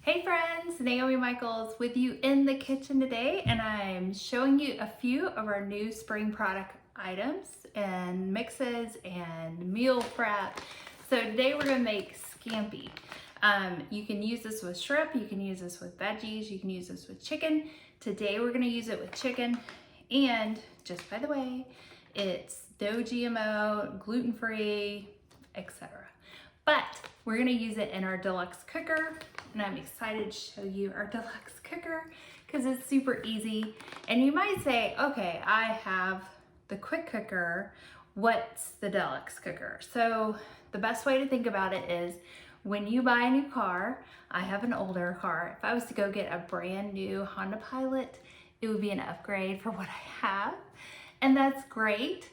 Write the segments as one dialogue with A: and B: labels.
A: Hey friends, Naomi Michaels with you in the kitchen today, and I'm showing you a few of our new spring product items and mixes and meal prep. So today we're gonna make scampi. You can use this with shrimp, you can use this with veggies, you can use this with chicken. Today we're gonna use it with chicken, and just by the way, it's no GMO, gluten-free, etc. But we're gonna use it in our deluxe cooker, and I'm excited to show you our deluxe cooker because it's super easy. And you might say, okay, I have the quick cooker, what's the deluxe cooker? So the best way to think about it is when you buy a new car, I have an older car. If I was to go get a brand new Honda Pilot, it would be an upgrade for what I have. And that's great.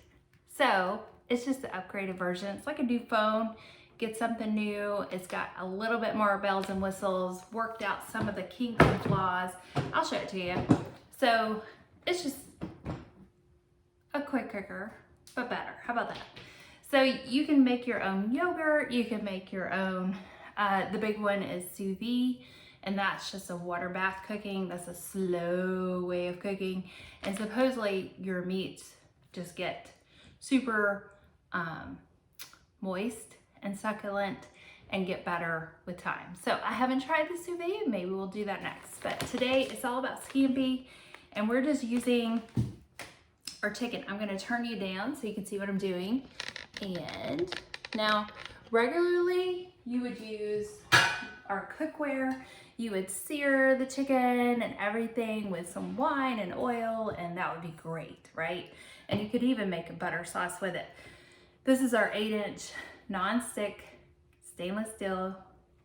A: So it's just the upgraded version. It's like a new phone. Get something new. It's got a little bit more bells and whistles, worked out some of the kinks and flaws. I'll show it to you. So it's just a quick cooker, but better. How about that? So you can make your own yogurt. You can make your own, the big one is sous vide, and that's just a water bath cooking. That's a slow way of cooking. And supposedly your meats just get super moist and succulent and get better with time. So I haven't tried the sous vide, maybe we'll do that next. But today it's all about scampi, and we're just using our chicken. I'm gonna turn you down so you can see what I'm doing. And now regularly you would use our cookware, you would sear the chicken and everything with some wine and oil, and that would be great, right? And you could even make a butter sauce with it. This is our 8-inch non-stick stainless steel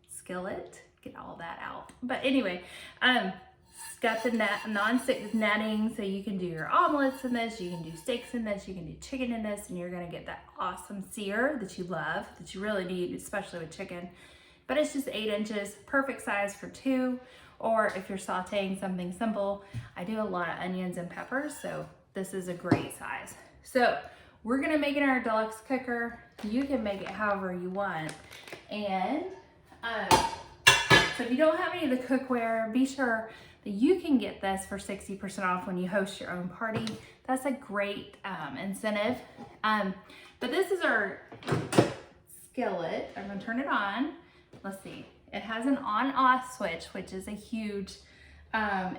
A: skillet. Get all that out. But anyway, it's got the non-stick netting, so you can do your omelets in this, you can do steaks in this, you can do chicken in this, and you're gonna get that awesome sear that you love, that you really need, especially with chicken. But it's just 8 inches, perfect size for 2, or if you're sauteing something simple. I do a lot of onions and peppers, so this is a great size. So we're gonna make it in our deluxe cooker. You can make it however you want. And so if you don't have any of the cookware, be sure that you can get this for 60% off when you host your own party. That's a great incentive. But this is our skillet. I'm gonna turn it on. Let's see. It has an on-off switch, which is a huge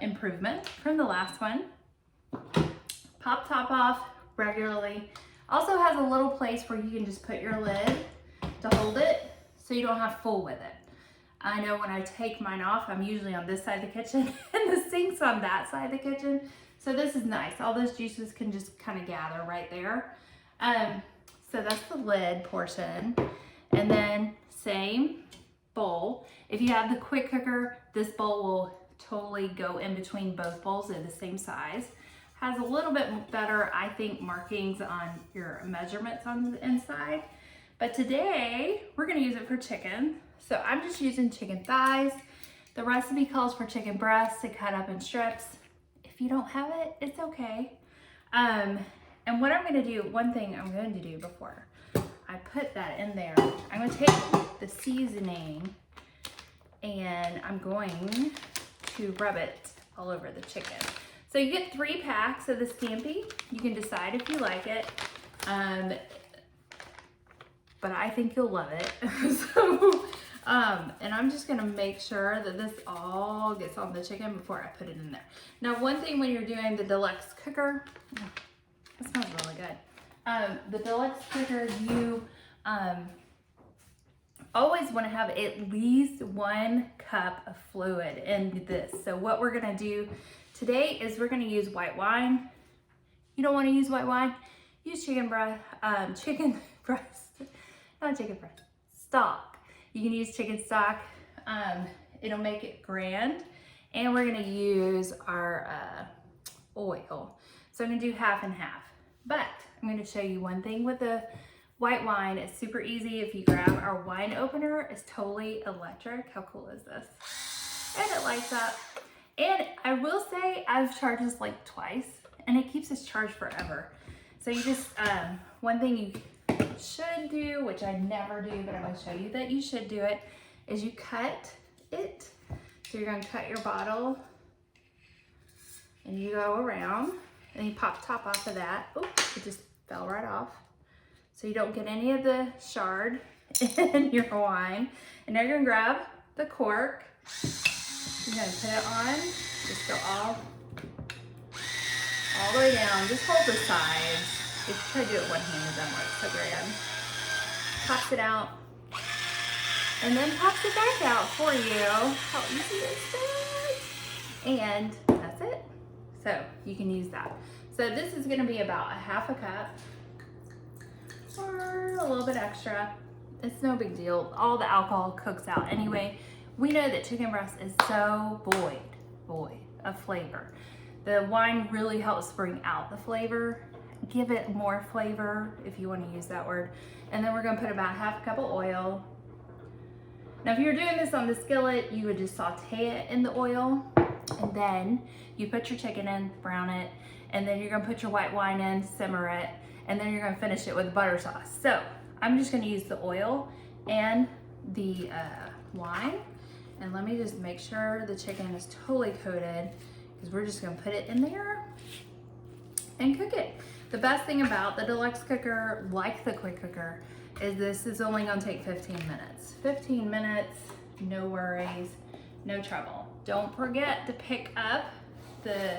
A: improvement from the last one. Pop top off regularly. Also has a little place where you can just put your lid to hold it so you don't have to fool with it. I know when I take mine off, I'm usually on this side of the kitchen and the sink's on that side of the kitchen. So this is nice. All those juices can just kind of gather right there. So that's the lid portion. And then same bowl. If you have the quick cooker, this bowl will totally go in between both bowls. They're the same size. Has a little bit better, I think, markings on your measurements on the inside. But today, we're gonna use it for chicken. So I'm just using chicken thighs. The recipe calls for chicken breasts to cut up in strips. If you don't have it, it's okay. And what I'm gonna do, one thing I'm going to do before I put that in there, I'm gonna take the seasoning and I'm going to rub it all over the chicken. So you get 3 packs of the scampi. You can decide if you like it, but I think you'll love it. And I'm just gonna make sure that this all gets on the chicken before I put it in there. Now, one thing when you're doing the deluxe cooker, that smells really good. The deluxe cooker, you always want to have at least 1 cup of fluid in this. So what we're gonna do today is we're gonna use white wine. You don't want to use white wine, use chicken breast, not chicken breast, stock. You can use chicken stock. It'll make it grand. And we're gonna use our oil. So I'm gonna do half and half. But I'm gonna show you one thing with the white wine. It's super easy. If you grab our wine opener, it's totally electric. How cool is this? And it lights up. And I will say I've charged this like twice and it keeps us charged forever. So you just, one thing you should do, which I never do, but I'm gonna show you that you should do it, is you cut it So you're gonna cut your bottle and you go around and you pop top off of that. Oh, it just fell right off. So you don't get any of the shard in your wine. And now you're gonna grab the cork. You're gonna put it on, just go all the way down. Just hold the sides. If you try to do it one hand, it doesn't work so grand. Pops it out, and then pops it back out for you. How easy is that? And that's it. So you can use that. So this is gonna be about a half a cup or a little bit extra. It's no big deal. All the alcohol cooks out anyway. We know that chicken breast is so void of flavor. The wine really helps bring out the flavor, give it more flavor if you want to use that word. And then we're going to put about half a cup of oil. Now if you're doing this on the skillet, you would just saute it in the oil, and then you put your chicken in, brown it, and then you're going to put your white wine in, simmer it, and then you're going to finish it with butter sauce. So I'm just going to use the oil and the wine, and let me just make sure the chicken is totally coated, because we're just going to put it in there and cook it. The best thing about the Deluxe cooker, like the quick cooker, is this is only going to take 15 minutes. 15 minutes, no worries, no trouble. Don't forget to pick up the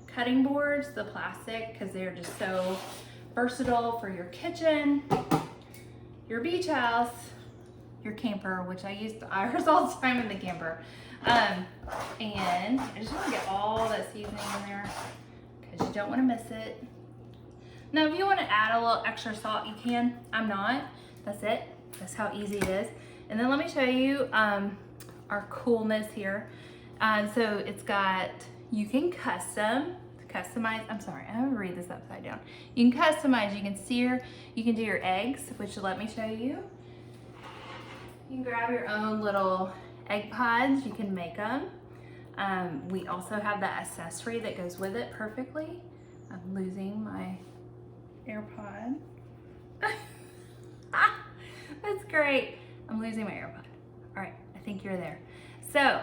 A: cutting boards, the plastic, because they're just so versatile for your kitchen, your beach house, your camper, which I use ours all the time in the camper. And I just want to get all that seasoning in there because you don't want to miss it. Now, if you want to add a little extra salt, you can. I'm not. That's it. That's how easy it is. And then let me show you our coolness here. So it's got, you can customize. I'm sorry, I'm gonna read this upside down. You can customize, you can sear, you can do your eggs, which let me show you. You can grab your own little egg pods, you can make them. We also have the accessory that goes with it perfectly. I'm losing my AirPod. That's great. I'm losing my AirPod. All right, I think you're there. So,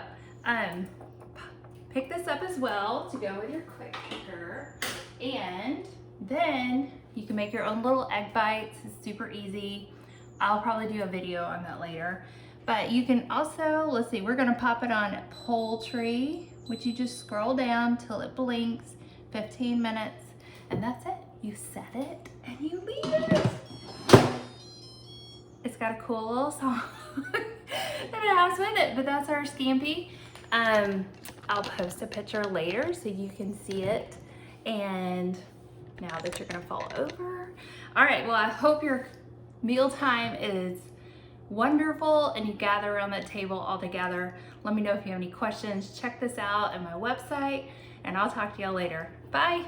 A: pick this up as well to go with your quick cooker, and then you can make your own little egg bites. It's super easy. I'll probably do a video on that later. But you can also, let's see, we're gonna pop it on poultry, which you just scroll down till it blinks, 15 minutes, and that's it. You set it and you leave it. It's got a cool little song that it has with it, but that's our Scampi. I'll post a picture later so you can see it. And now that you're gonna fall over. All right, well, I hope your mealtime is wonderful and you gather around that table all together. Let me know if you have any questions. Check this out at my website, and I'll talk to y'all later. Bye.